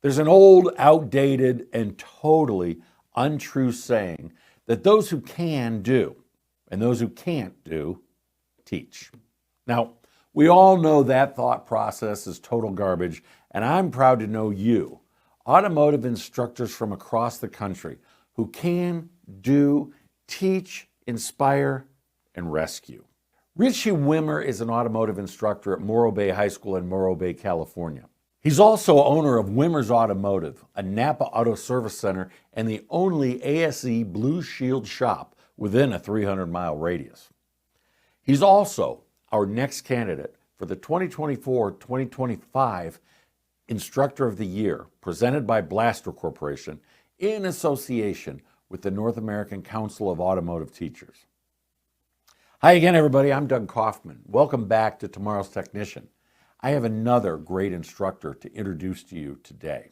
There's an old, outdated, and totally untrue saying that those who can do, and those who can't do, teach. Now, we all know that thought process is total garbage, and I'm proud to know you, automotive instructors from across the country, who can, do, teach, inspire, and rescue. Ritchie Wimmer is an automotive instructor at Morro Bay High School in Morro Bay, California. He's also owner of Wimmer's Automotive, a Napa auto service center and the only ASE Blue Shield shop within a 300-mile radius. He's also our next candidate for the 2024-2025 Instructor of the Year, presented by B'laster Corporation in association with the North American Council of Automotive Teachers. Hi again, everybody. I'm Doug Kaufman. Welcome back to Tomorrow's Technician. I have another great instructor to introduce to you today.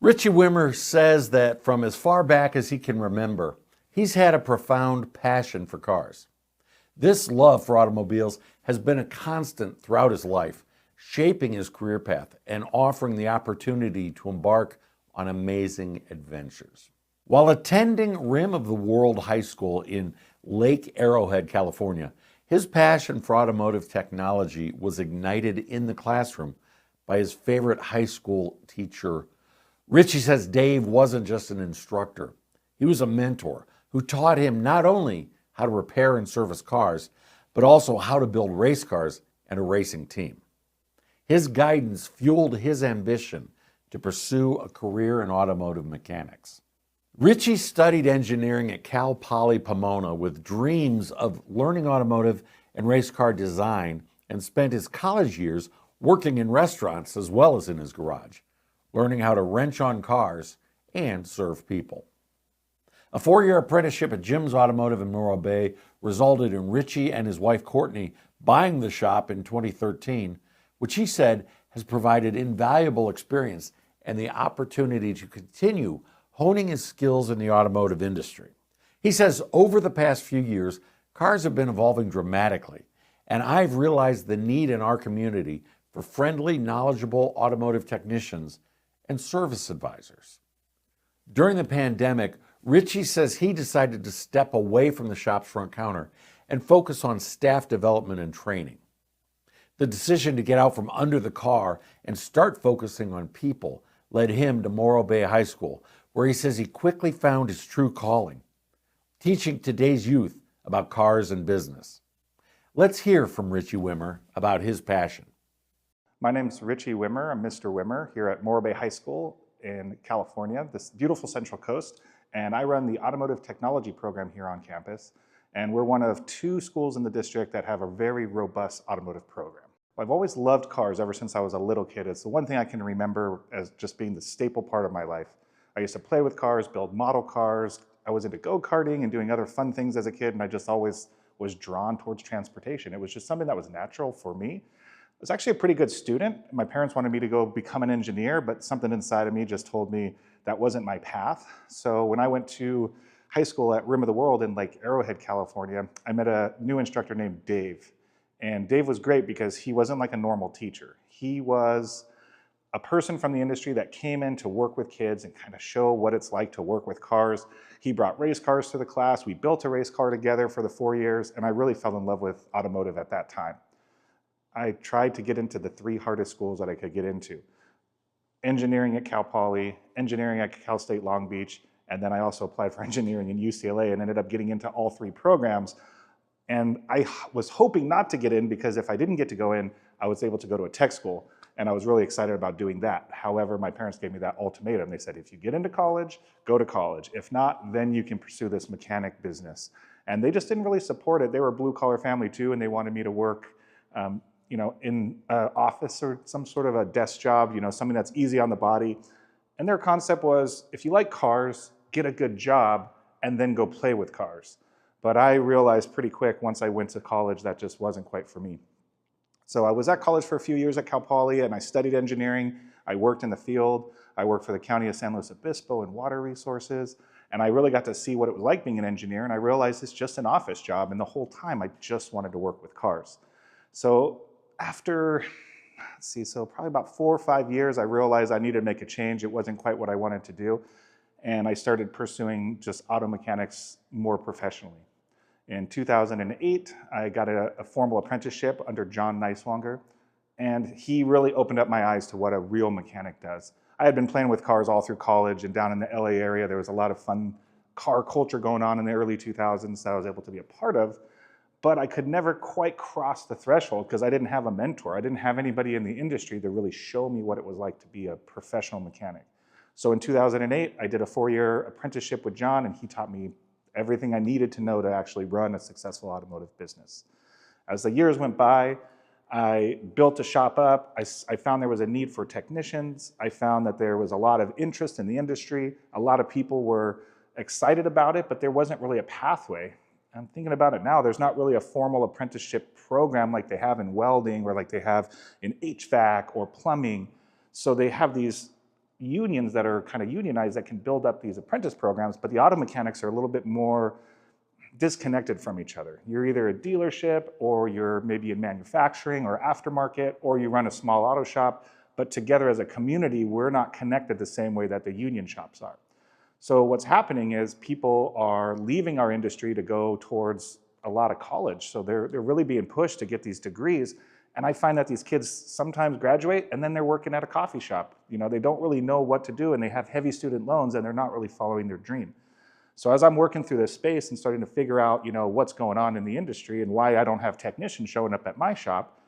Ritchie Wimmer says that from as far back as he can remember, he's had a profound passion for cars. This love for automobiles has been a constant throughout his life, shaping his career path and offering the opportunity to embark on amazing adventures. While attending Rim of the World High School in Lake Arrowhead, California, his passion for automotive technology was ignited in the classroom by his favorite high school teacher. Richie says Dave wasn't just an instructor. He was a mentor who taught him not only how to repair and service cars, but also how to build race cars and a racing team. His guidance fueled his ambition to pursue a career in automotive mechanics. Richie studied engineering at Cal Poly Pomona with dreams of learning automotive and race car design, and spent his college years working in restaurants as well as in his garage, learning how to wrench on cars and serve people. A 4-year apprenticeship at Jim's Automotive in Morro Bay resulted in Richie and his wife Courtney buying the shop in 2013, which he said has provided invaluable experience and the opportunity to continue honing his skills in the automotive industry. He says, over the past few years, cars have been evolving dramatically, and I've realized the need in our community for friendly, knowledgeable automotive technicians and service advisors. During the pandemic, Richie says he decided to step away from the shop's front counter and focus on staff development and training. The decision to get out from under the car and start focusing on people led him to Morro Bay High School, where he says he quickly found his true calling, teaching today's youth about cars and business. Let's hear from Ritchie Wimmer about his passion. My name's Ritchie Wimmer. I'm Mr. Wimmer here at Morro Bay High School in California, this beautiful Central Coast, and I run the automotive technology program here on campus, and we're one of 2 schools in the district that have a very robust automotive program. I've always loved cars ever since I was a little kid. It's the one thing I can remember as just being the staple part of my life. I used to play with cars, build model cars. I was into go-karting and doing other fun things as a kid, and I just always was drawn towards transportation. It was just something that was natural for me. I was actually a pretty good student. My parents wanted me to go become an engineer, but something inside of me just told me that wasn't my path. So when I went to high school at Rim of the World in Lake Arrowhead, California, I met a new instructor named Dave. And Dave was great because he wasn't like a normal teacher. He was a person from the industry that came in to work with kids and kind of show what it's like to work with cars. He brought race cars to the class. We built a race car together for the 4 years, and I really fell in love with automotive at that time. I tried to get into the 3 hardest schools that I could get into. Engineering at Cal Poly, engineering at Cal State Long Beach, and then I also applied for engineering in UCLA and ended up getting into all 3 programs. And I was hoping not to get in because if I didn't get to go in, I was able to go to a tech school. And I was really excited about doing that. However, my parents gave me that ultimatum. They said, if you get into college, go to college. If not, then you can pursue this mechanic business. And they just didn't really support it. They were a blue collar family too, and they wanted me to work in an office or some sort of a desk job, something that's easy on the body. And their concept was, if you like cars, get a good job, and then go play with cars. But I realized pretty quick once I went to college that just wasn't quite for me. So I was at college for a few years at Cal Poly, and I studied engineering. I worked in the field. I worked for the County of San Luis Obispo in water resources, and I really got to see what it was like being an engineer, and I realized it's just an office job, and the whole time I just wanted to work with cars. So after let's see, so probably about 4 or 5 years, I realized I needed to make a change. It wasn't quite what I wanted to do. And I started pursuing just auto mechanics more professionally. In 2008, I got a formal apprenticeship under John Neiswanger, and he really opened up my eyes to what a real mechanic does. I had been playing with cars all through college, and down in the LA area, there was a lot of fun car culture going on in the early 2000s that I was able to be a part of, but I could never quite cross the threshold because I didn't have a mentor. I didn't have anybody in the industry to really show me what it was like to be a professional mechanic. So in 2008, I did a 4-year apprenticeship with John, and he taught me everything I needed to know to actually run a successful automotive business. As the years went by, I built a shop up. I found there was a need for technicians. I found that there was a lot of interest in the industry. A lot of people were excited about it, but there wasn't really a pathway. I'm thinking about it now, there's not really a formal apprenticeship program like they have in welding or like they have in HVAC or plumbing. So they have these unions that are kind of unionized that can build up these apprentice programs, but the auto mechanics are a little bit more disconnected from each other. You're either a dealership or you're maybe in manufacturing or aftermarket, or you run a small auto shop, but together as a community, we're not connected the same way that the union shops are. So what's happening is people are leaving our industry to go towards a lot of college. So they're really being pushed to get these degrees. And I find that these kids sometimes graduate and then they're working at a coffee shop. You know, they don't really know what to do and they have heavy student loans and they're not really following their dream. So as I'm working through this space and starting to figure out, you know, what's going on in the industry and why I don't have technicians showing up at my shop,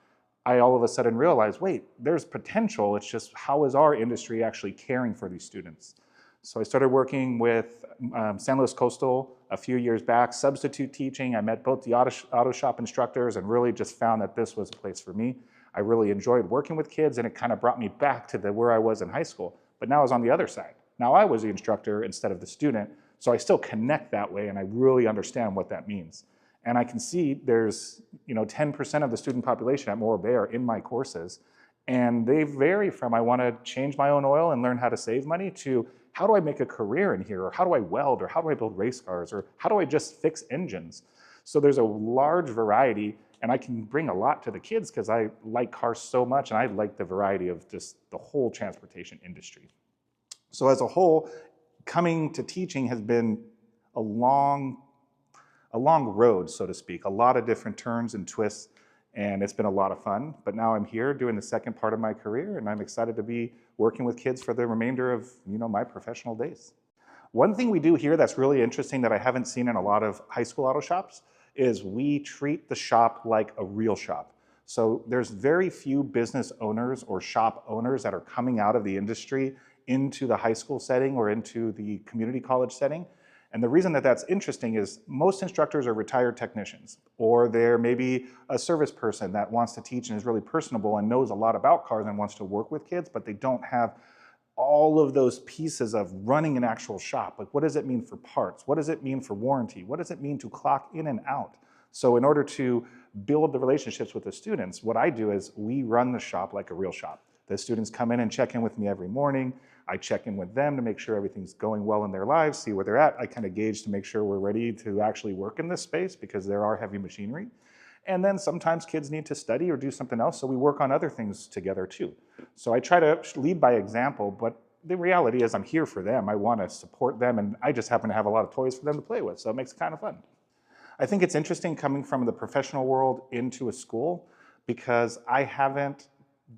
I all of a sudden realized, wait, there's potential. It's just how is our industry actually caring for these students? So I started working with San Luis Coastal a few years back, substitute teaching. I met both the auto shop instructors and really just found that this was a place for me. I really enjoyed working with kids and it kind of brought me back to where I was in high school. But now I was on the other side. Now I was the instructor instead of the student. So I still connect that way and I really understand what that means. And I can see there's 10% of the student population at Morro Bay are in my courses. And they vary from I want to change my own oil and learn how to save money to how do I make a career in here, or how do I weld, or how do I build race cars, or how do I just fix engines? So there's a large variety, and I can bring a lot to the kids because I like cars so much, and I like the variety of just the whole transportation industry. So as a whole, coming to teaching has been a long road, so to speak, a lot of different turns and twists, and it's been a lot of fun. But now I'm here doing the second part of my career, and I'm excited to be working with kids for the remainder of my professional days. One thing we do here that's really interesting that I haven't seen in a lot of high school auto shops is we treat the shop like a real shop. So there's very few business owners or shop owners that are coming out of the industry into the high school setting or into the community college setting. And the reason that that's interesting is most instructors are retired technicians, or they're maybe a service person that wants to teach and is really personable and knows a lot about cars and wants to work with kids, but they don't have all of those pieces of running an actual shop. Like, what does it mean for parts? What does it mean for warranty? What does it mean to clock in and out? So in order to build the relationships with the students, what I do is we run the shop like a real shop. The students come in and check in with me every morning. I check in with them to make sure everything's going well in their lives, see where they're at. I kind of gauge to make sure we're ready to actually work in this space because there are heavy machinery. And then sometimes kids need to study or do something else, so we work on other things together too. So I try to lead by example, but the reality is I'm here for them. I want to support them, and I just happen to have a lot of toys for them to play with, so it makes it kind of fun. I think it's interesting coming from the professional world into a school because I haven't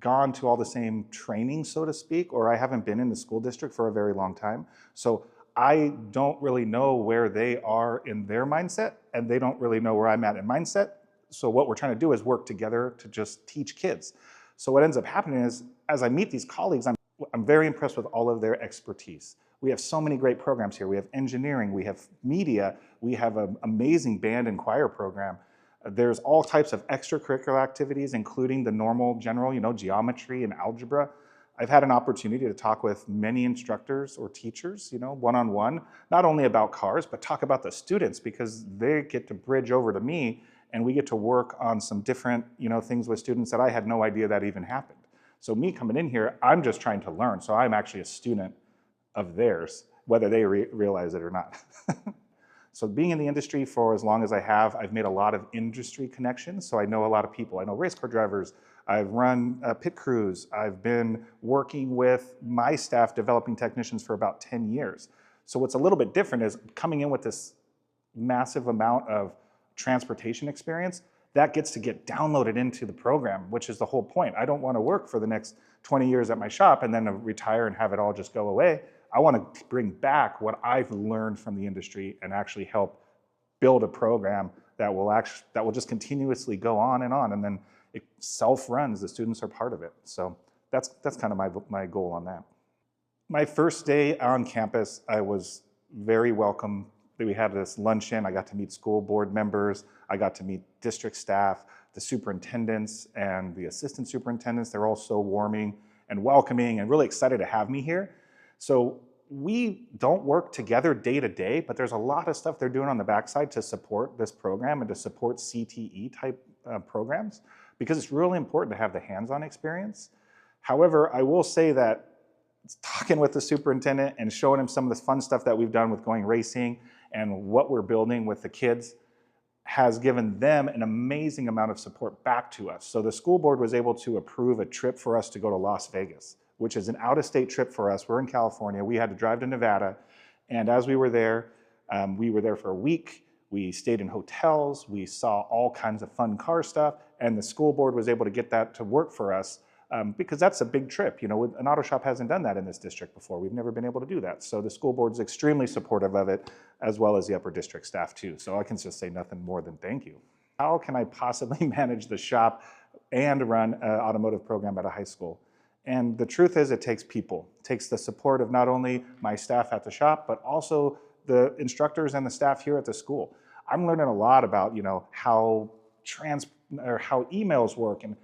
gone to all the same training, so to speak, or I haven't been in the school district for a very long time. So I don't really know where they are in their mindset, and they don't really know where I'm at in mindset. So what we're trying to do is work together to just teach kids. So what ends up happening is, as I meet these colleagues, I'm very impressed with all of their expertise. We have so many great programs here. We have engineering, we have media, we have an amazing band and choir program. There's all types of extracurricular activities, including the normal general, geometry and algebra. I've had an opportunity to talk with many instructors or teachers, one-on-one, not only about cars, but talk about the students because they get to bridge over to me and we get to work on some different, things with students that I had no idea that even happened. So me coming in here, I'm just trying to learn. So I'm actually a student of theirs, whether they realize it or not. So being in the industry for as long as I have, I've made a lot of industry connections. So I know a lot of people. I know race car drivers. I've run pit crews. I've been working with my staff developing technicians for about 10 years. So what's a little bit different is coming in with this massive amount of transportation experience that gets to get downloaded into the program, which is the whole point. I don't want to work for the next 20 years at my shop and then retire and have it all just go away. I want to bring back what I've learned from the industry and actually help build a program that will just continuously go on, and then it self-runs. The students are part of it. So that's kind of my goal on that. My first day on campus, I was very welcome. We had this luncheon. I got to meet school board members. I got to meet district staff, the superintendents and the assistant superintendents. They're all so warming and welcoming and really excited to have me here. So we don't work together day to day, but there's a lot of stuff they're doing on the backside to support this program and to support CTE type programs, because it's really important to have the hands-on experience. However, I will say that talking with the superintendent and showing him some of the fun stuff that we've done with going racing and what we're building with the kids has given them an amazing amount of support back to us. So the school board was able to approve a trip for us to go to Las Vegas, which is an out-of-state trip for us. We're in California. We had to drive to Nevada. And as we were there for a week. We stayed in hotels. We saw all kinds of fun car stuff. And the school board was able to get that to work for us because that's a big trip. You know, an auto shop hasn't done that in this district before. We've never been able to do that. So the school board's extremely supportive of it, as well as the upper district staff too. So I can just say nothing more than thank you. How can I possibly manage the shop and run an automotive program at a high school? And the truth is, it takes people. It takes the support of not only my staff at the shop, but also the instructors and the staff here at the school. I'm learning a lot about, you know, how emails work and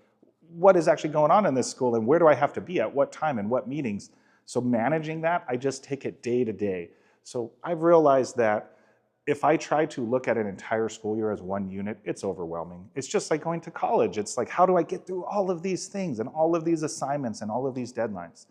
what is actually going on in this school and where do I have to be at what time and what meetings. So managing that, I just take it day to day. So I've realized that if I try to look at an entire school year as one unit, it's overwhelming. It's just like going to college. It's like, how do I get through all of these things and all of these assignments and all of these deadlines?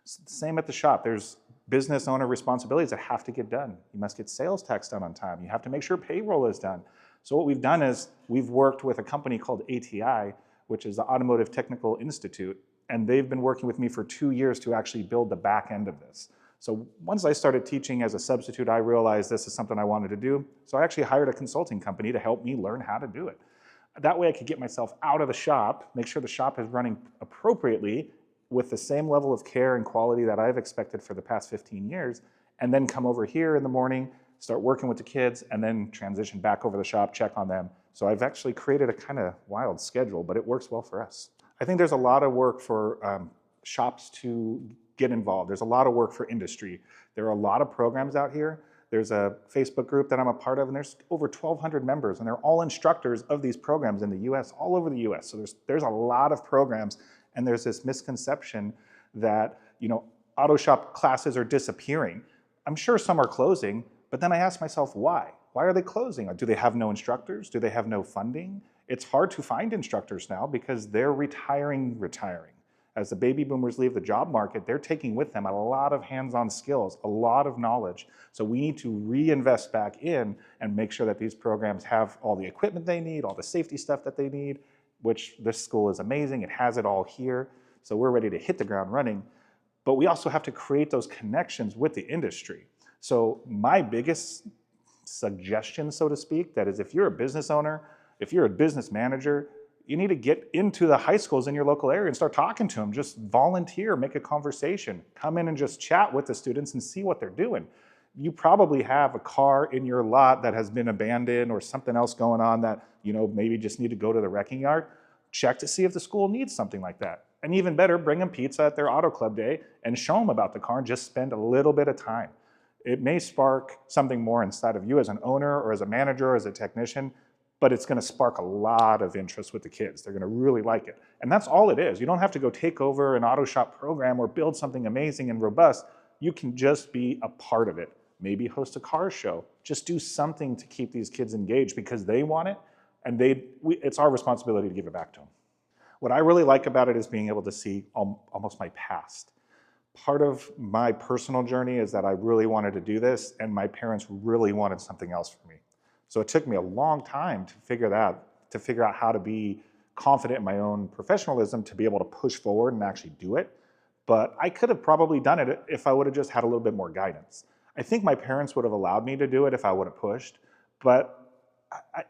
Same at the shop. There's business owner responsibilities that have to get done. You must get sales tax done on time. You have to make sure payroll is done. So what we've done is we've worked with a company called ATI, which is the Automotive Technical Institute, and they've been working with me for 2 years to actually build the back end of this. So once I started teaching as a substitute, I realized this is something I wanted to do. So I actually hired a consulting company to help me learn how to do it. That way I could get myself out of the shop, make sure the shop is running appropriately with the same level of care and quality that I've expected for the past 15 years, and then come over here in the morning, start working with the kids, and then transition back over the shop, check on them. So I've actually created a kind of wild schedule, but it works well for us. I think there's a lot of work for shops to get involved. There's a lot of work for industry. There are a lot of programs out here. There's a Facebook group that I'm a part of, and there's over 1,200 members, and they're all instructors of these programs in the US, all over the US. So there's a lot of programs, and there's this misconception that, you know, auto shop classes are disappearing. I'm sure some are closing, but then I ask myself, why? Why are they closing? Do they have no instructors? Do they have no funding? It's hard to find instructors now because they're retiring. As the baby boomers leave the job market, they're taking with them a lot of hands-on skills, a lot of knowledge. So we need to reinvest back in and make sure that these programs have all the equipment they need, all the safety stuff that they need, which this school is amazing. It has it all here. So we're ready to hit the ground running. But we also have to create those connections with the industry. So my biggest suggestion, so to speak, that is if you're a business owner, if you're a business manager, you need to get into the high schools in your local area and start talking to them. Just volunteer, make a conversation, come in and just chat with the students and see what they're doing. You probably have a car in your lot that has been abandoned or something else going on that, you know, maybe just need to go to the wrecking yard. Check to see if the school needs something like that. And even better, bring them pizza at their auto club day and show them about the car and just spend a little bit of time. It may spark something more inside of you as an owner or as a manager or as a technician, but it's gonna spark a lot of interest with the kids. They're gonna really like it. And that's all it is. You don't have to go take over an auto shop program or build something amazing and robust. You can just be a part of it. Maybe host a car show. Just do something to keep these kids engaged because they want it, and it's our responsibility to give it back to them. What I really like about it is being able to see almost my past. Part of my personal journey is that I really wanted to do this, and my parents really wanted something else for me. So it took me a long time to figure out how to be confident in my own professionalism to be able to push forward and actually do it. But I could have probably done it if I would have just had a little bit more guidance. I think my parents would have allowed me to do it if I would have pushed, but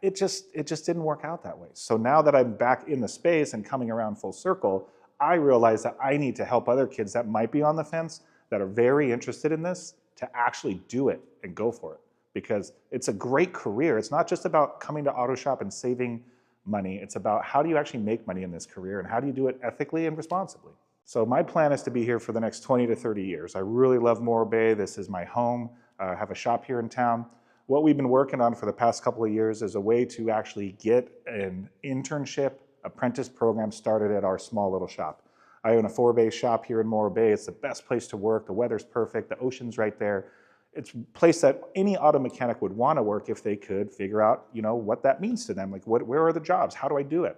it just didn't work out that way. So now that I'm back in the space and coming around full circle, I realize that I need to help other kids that might be on the fence, that are very interested in this, to actually do it and go for it. Because it's a great career. It's not just about coming to auto shop and saving money. It's about how do you actually make money in this career and how do you do it ethically and responsibly. So my plan is to be here for the next 20 to 30 years. I really love Morro Bay. This is my home. I have a shop here in town. What we've been working on for the past couple of years is a way to actually get an internship apprentice program started at our small little shop. I own a 4-bay shop here in Morro Bay. It's the best place to work. The weather's perfect. The ocean's right there. It's a place that any auto mechanic would want to work if they could figure out, what that means to them. Like, where are the jobs? How do I do it?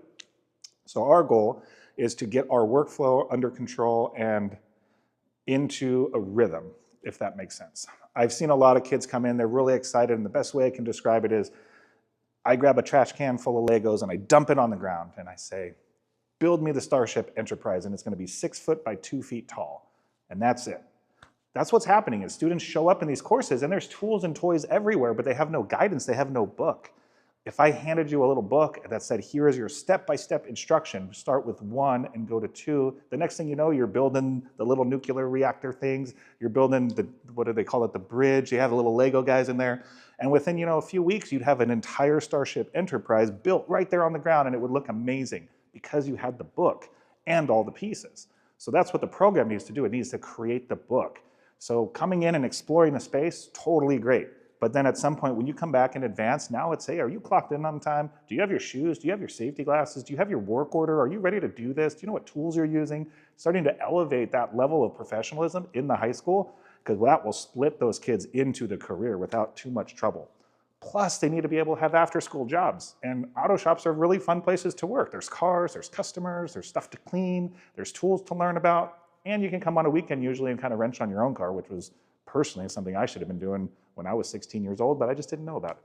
So our goal is to get our workflow under control and into a rhythm, if that makes sense. I've seen a lot of kids come in, they're really excited, and the best way I can describe it is I grab a trash can full of Legos and I dump it on the ground and I say, build me the Starship Enterprise, and it's going to be 6 foot by 2 feet tall. And that's it. That's what's happening is students show up in these courses and there's tools and toys everywhere, but they have no guidance, they have no book. If I handed you a little book that said, here is your step-by-step instruction, start with 1 and go to 2, the next thing you know, you're building the little nuclear reactor things, you're building the, what do they call it, the bridge, you have the little Lego guys in there, and within, a few weeks, you'd have an entire Starship Enterprise built right there on the ground, and it would look amazing because you had the book and all the pieces. So that's what the program needs to do. It needs to create the book. So coming in and exploring the space, totally great. But then at some point, when you come back in advance, now it's, hey, are you clocked in on time? Do you have your shoes? Do you have your safety glasses? Do you have your work order? Are you ready to do this? Do you know what tools you're using? Starting to elevate that level of professionalism in the high school, because that will split those kids into the career without too much trouble. Plus, they need to be able to have after-school jobs. And auto shops are really fun places to work. There's cars, there's customers, there's stuff to clean, there's tools to learn about, and you can come on a weekend usually and kind of wrench on your own car, which was personally something I should have been doing when I was 16 years old, but I just didn't know about it.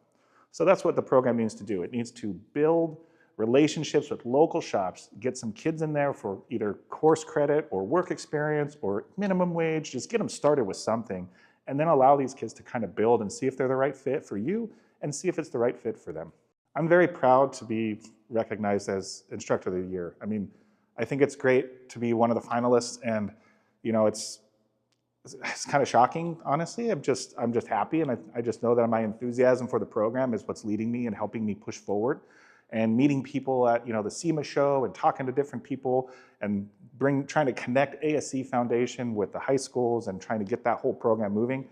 So that's what the program needs to do. It needs to build relationships with local shops, get some kids in there for either course credit or work experience or minimum wage, just get them started with something, and then allow these kids to kind of build and see if they're the right fit for you and see if it's the right fit for them. I'm very proud to be recognized as Instructor of the Year. I mean, I think it's great to be one of the finalists, and it's kind of shocking, honestly. I'm just happy, and I just know that my enthusiasm for the program is what's leading me and helping me push forward. And meeting people at the SEMA Show and talking to different people and trying to connect ASC Foundation with the high schools and trying to get that whole program moving,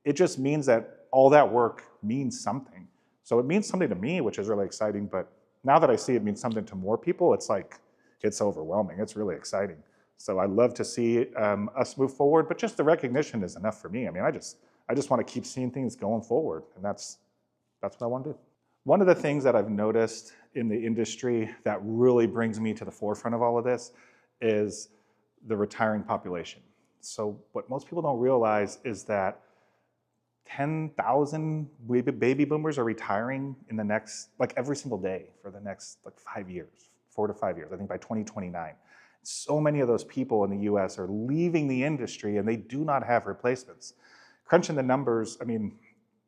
it just means that all that work means something. So it means something to me, which is really exciting, but now that I see it means something to more people, it's like, it's overwhelming. It's really exciting. So I'd love to see us move forward, but just the recognition is enough for me. I mean, I just want to keep seeing things going forward, and that's what I want to do. One of the things that I've noticed in the industry that really brings me to the forefront of all of this is the retiring population. So what most people don't realize is that 10,000 baby boomers are retiring in the next, every single day for the next 5 years, 4 to 5 years, I think by 2029. So many of those people in the US are leaving the industry and they do not have replacements. Crunching the numbers, I mean,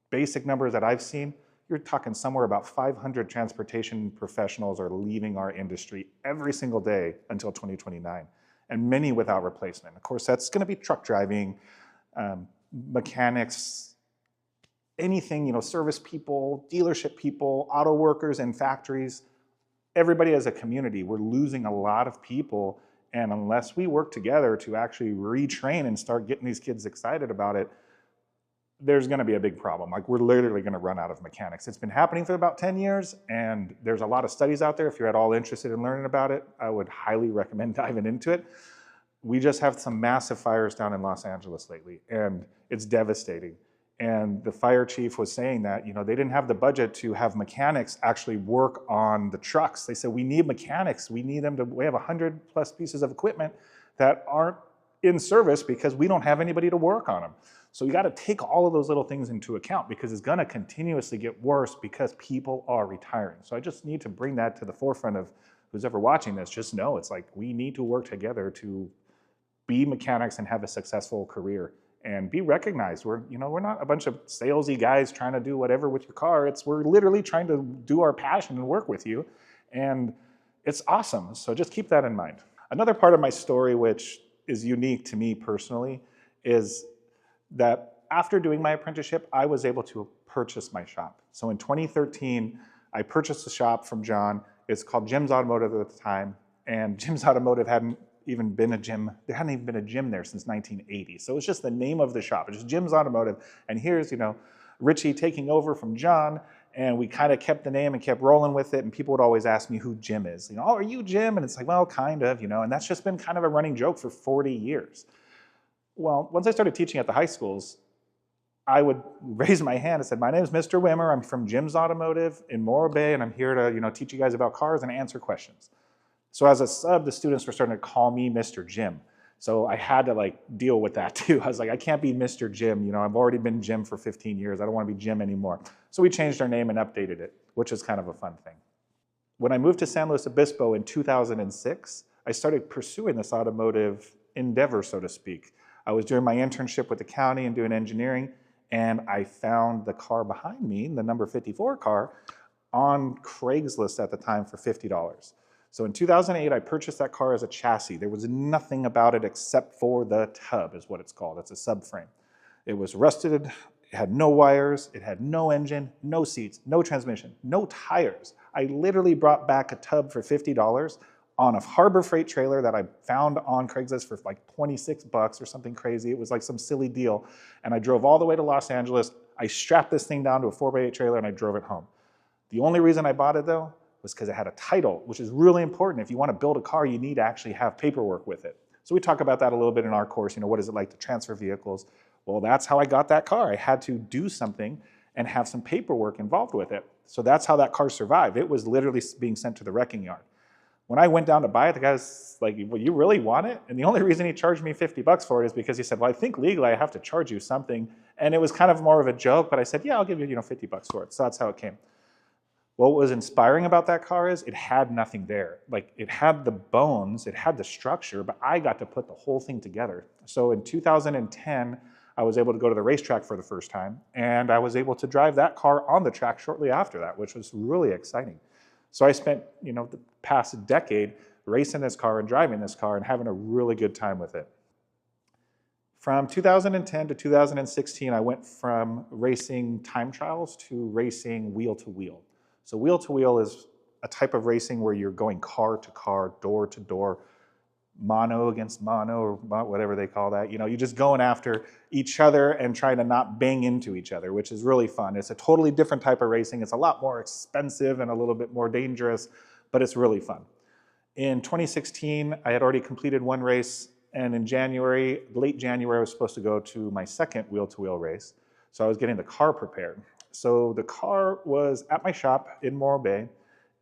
basic numbers that I've seen, you're talking somewhere about 500 transportation professionals are leaving our industry every single day until 2029, and many without replacement. Of course, that's gonna be truck driving, mechanics, anything, service people, dealership people, auto workers in factories. Everybody as a community, we're losing a lot of people, and unless we work together to actually retrain and start getting these kids excited about it, there's gonna be a big problem. We're literally gonna run out of mechanics. It's been happening for about 10 years, and there's a lot of studies out there. If you're at all interested in learning about it, I would highly recommend diving into it. We just have some massive fires down in Los Angeles lately, and it's devastating. And the fire chief was saying that, they didn't have the budget to have mechanics actually work on the trucks. They said, we need mechanics. We need them to, we have 100+ pieces of equipment that aren't in service because we don't have anybody to work on them. So you got to take all of those little things into account because it's going to continuously get worse because people are retiring. So I just need to bring that to the forefront of who's ever watching this. Just know it's like we need to work together to be mechanics and have a successful career and be recognized. We're not a bunch of salesy guys trying to do whatever with your car. We're literally trying to do our passion and work with you. And it's awesome. So just keep that in mind. Another part of my story, which is unique to me personally, is that after doing my apprenticeship, I was able to purchase my shop. So in 2013, I purchased a shop from John. It's called Jim's Automotive at the time. And Jim's Automotive hadn't even been a gym. There hadn't even been a gym there since 1980. So it's just the name of the shop. It's just Jim's Automotive. And here's, Richie taking over from John. And we kind of kept the name and kept rolling with it. And people would always ask me who Jim is. Oh, are you Jim? And it's like, well, kind of, and that's just been kind of a running joke for 40 years. Well, once I started teaching at the high schools, I would raise my hand and said, my name is Mr. Wimmer. I'm from Jim's Automotive in Morro Bay, and I'm here to teach you guys about cars and answer questions. So as a sub, the students were starting to call me Mr. Jim. So I had to deal with that too. I was like, I can't be Mr. Jim. I've already been Jim for 15 years. I don't want to be Jim anymore. So we changed our name and updated it, which is kind of a fun thing. When I moved to San Luis Obispo in 2006, I started pursuing this automotive endeavor, so to speak. I was doing my internship with the county and doing engineering, and I found the car behind me, the number 54 car, on Craigslist at the time for $50. So in 2008, I purchased that car as a chassis. There was nothing about it except for the tub, is what it's called. It's a subframe. It was rusted, it had no wires, it had no engine, no seats, no transmission, no tires. I literally brought back a tub for $50 on a Harbor Freight trailer that I found on Craigslist for like $26 or something crazy. It was like some silly deal. And I drove all the way to Los Angeles. I strapped this thing down to a 4x8 trailer and I drove it home. The only reason I bought it though was because it had a title, which is really important. If you want to build a car, you need to actually have paperwork with it. So we talk about that a little bit in our course. What is it like to transfer vehicles? Well, that's how I got that car. I had to do something and have some paperwork involved with it. So that's how that car survived. It was literally being sent to the wrecking yard. When I went down to buy it, the guy was like, well, you really want it? And the only reason he charged me $50 for it is because he said, well, I think legally I have to charge you something. And it was kind of more of a joke, but I said, yeah, I'll give you, $50 for it. So that's how it came. What was inspiring about that car is it had nothing there. Like it had the bones, it had the structure, but I got to put the whole thing together. So in 2010, I was able to go to the racetrack for the first time, and I was able to drive that car on the track shortly after that, which was really exciting. So I spent, the past decade racing this car and driving this car and having a really good time with it. From 2010 to 2016, I went from racing time trials to racing wheel-to-wheel. So wheel-to-wheel is a type of racing where you're going car to car, door to door, mono against mono, or whatever they call that. You're just going after each other and trying to not bang into each other, which is really fun. It's a totally different type of racing. It's a lot more expensive and a little bit more dangerous, but it's really fun. In 2016, I had already completed one race, and in January, late January, I was supposed to go to my second wheel-to-wheel race. So I was getting the car prepared. So the car was at my shop in Morro Bay,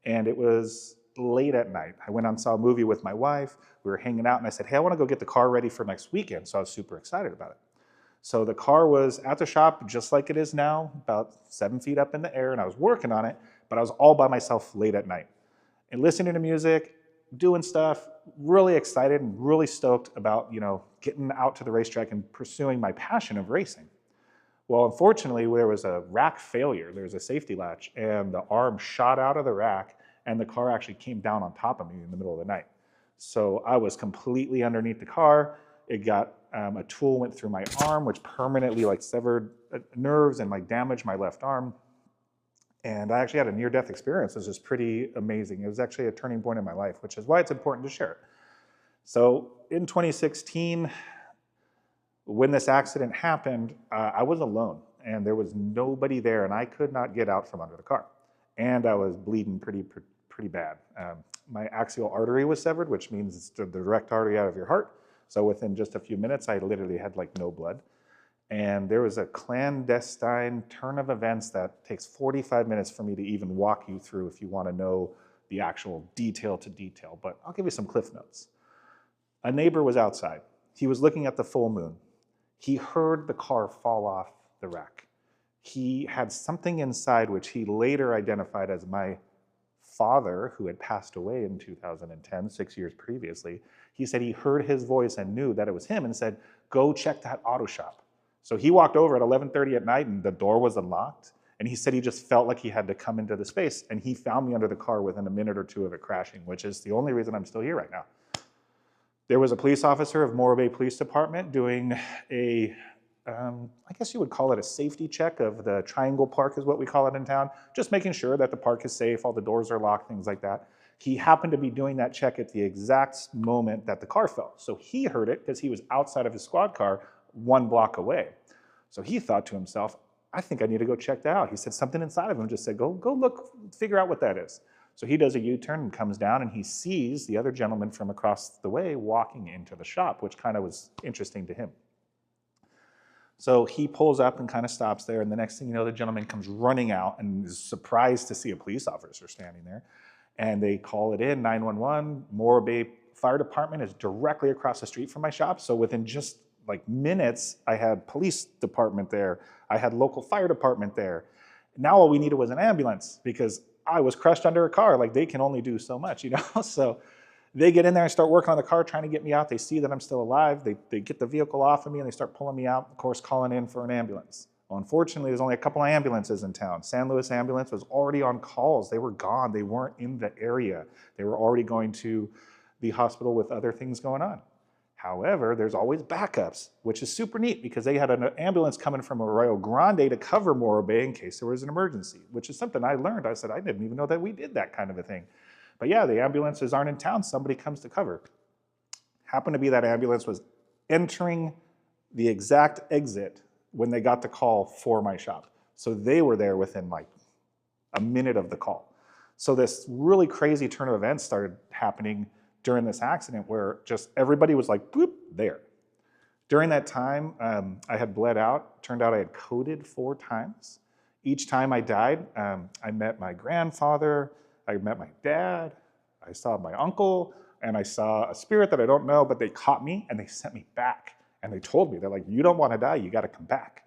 and it was late at night. I went out and saw a movie with my wife. We were hanging out, and I said, hey, I want to go get the car ready for next weekend. So I was super excited about it. So the car was at the shop just like it is now, about 7 feet up in the air, and I was working on it, but I was all by myself late at night. And listening to music, doing stuff, really excited and really stoked about, getting out to the racetrack and pursuing my passion of racing. Well, unfortunately, there was a rack failure. There was a safety latch, and the arm shot out of the rack, and the car actually came down on top of me in the middle of the night. So I was completely underneath the car. It got, a tool went through my arm, which permanently severed nerves and damaged my left arm. And I actually had a near-death experience. It was just pretty amazing. It was actually a turning point in my life, which is why it's important to share it. So in 2016, when this accident happened, I was alone, and there was nobody there, and I could not get out from under the car. And I was bleeding pretty bad. My axial artery was severed, which means it's the direct artery out of your heart. So within just a few minutes, I literally had no blood. And there was a clandestine turn of events that takes 45 minutes for me to even walk you through if you want to know the actual detail to detail. But I'll give you some cliff notes. A neighbor was outside. He was looking at the full moon. He heard the car fall off the rack. He had something inside which he later identified as my father, who had passed away in 2010, 6 years previously. He said he heard his voice and knew that it was him and said, go check that auto shop. So he walked over at 11:30 at night and the door was unlocked. And he said he just felt like he had to come into the space. And he found me under the car within a minute or two of it crashing, which is the only reason I'm still here right now. There was a police officer of Morro Bay Police Department doing a, I guess you would call it a safety check of the Triangle Park is what we call it in town, just making sure that the park is safe, all the doors are locked, things like that. He happened to be doing that check at the exact moment that the car fell. So he heard it because he was outside of his squad car 1 block away. So he thought to himself, I think I need to go check that out. He said something inside of him just said, go look, figure out what that is. So he does a U-turn and comes down and he sees the other gentleman from across the way walking into the shop, which kind of was interesting to him. So he pulls up and kind of stops there, and the next thing you know, the gentleman comes running out and is surprised to see a police officer standing there. And they call it in, 911. Morro Bay Fire Department is directly across the street from my shop. So within just like minutes, I had police department there. I had local fire department there. Now all we needed was an ambulance because I was crushed under a car. Like they can only do so much, you know? So they get in there and start working on the car, trying to get me out. They see that I'm still alive. They get the vehicle off of me and they start pulling me out, of course, calling in for an ambulance. Well, unfortunately, there's only a couple of ambulances in town. San Luis ambulance was already on calls. They were gone. They weren't in the area. They were already going to the hospital with other things going on. However, there's always backups, which is super neat because they had an ambulance coming from Arroyo Grande to cover Morro Bay in case there was an emergency, which is something I learned. I said, I didn't even know that we did that kind of a thing. But yeah, the ambulances aren't in town. Somebody comes to cover. Happened to be that ambulance was entering the exact exit when they got the call for my shop. So they were there within like a minute of the call. So this really crazy turn of events started happening during this accident where just everybody was like, boop, there. During that time, I had bled out. Turned out I had coded 4 times. Each time I died, I met my grandfather, I met my dad, I saw my uncle, and I saw a spirit that I don't know, but they caught me and they sent me back. And they told me, they're like, you don't want to die, you got to come back.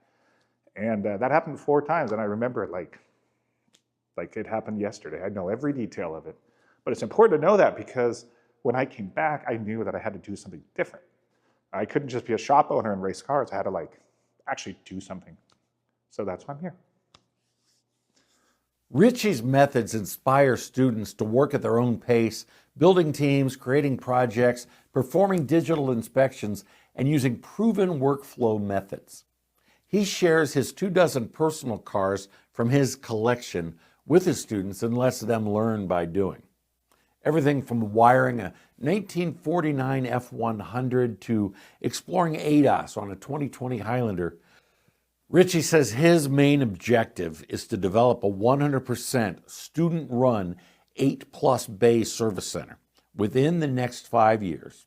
And that happened 4 times, and I remember it like it happened yesterday. I know every detail of it. But it's important to know that because when I came back, I knew that I had to do something different. I couldn't just be a shop owner and race cars. I had to like actually do something. So that's why I'm here. Ritchie's methods inspire students to work at their own pace, building teams, creating projects, performing digital inspections, and using proven workflow methods. He shares his 24 personal cars from his collection with his students and lets them learn by doing. Everything from wiring a 1949 F100 to exploring ADAS on a 2020 Highlander. Richie says his main objective is to develop a 100% student-run 8+ bay service center within the next 5 years,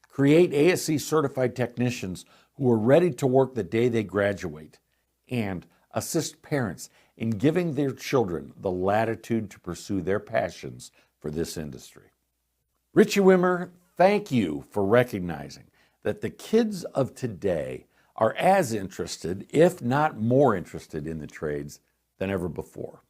create ASE certified technicians who are ready to work the day they graduate, and assist parents in giving their children the latitude to pursue their passions for this industry. Ritchie Wimmer, thank you for recognizing that the kids of today are as interested, if not more interested, in the trades than ever before.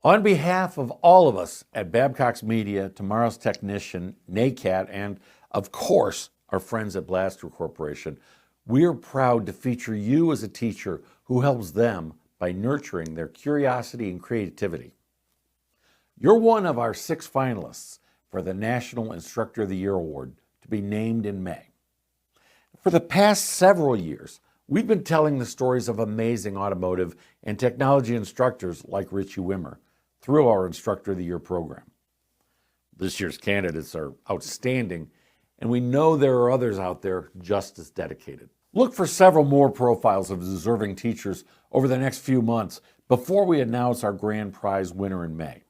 On behalf of all of us at Babcock's Media, Tomorrow's Technician, NACAT, and of course, our friends at B'laster Corporation, we're proud to feature you as a teacher who helps them by nurturing their curiosity and creativity. You're one of our 6 finalists for the National Instructor of the Year Award to be named in May. For the past several years, we've been telling the stories of amazing automotive and technology instructors like Ritchie Wimmer through our Instructor of the Year program. This year's candidates are outstanding, and we know there are others out there just as dedicated. Look for several more profiles of deserving teachers over the next few months before we announce our grand prize winner in May.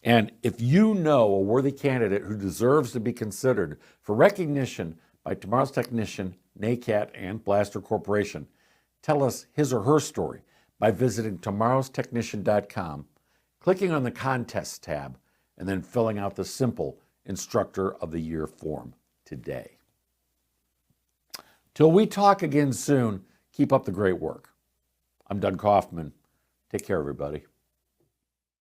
And if you know a worthy candidate who deserves to be considered for recognition by Tomorrow's Technician, NACAT, and B'laster Corporation, tell us his or her story by visiting tomorrowstechnician.com, clicking on the Contests tab, and then filling out the simple Instructor of the Year form today. Till we talk again soon, keep up the great work. I'm Doug Kaufman. Take care, everybody.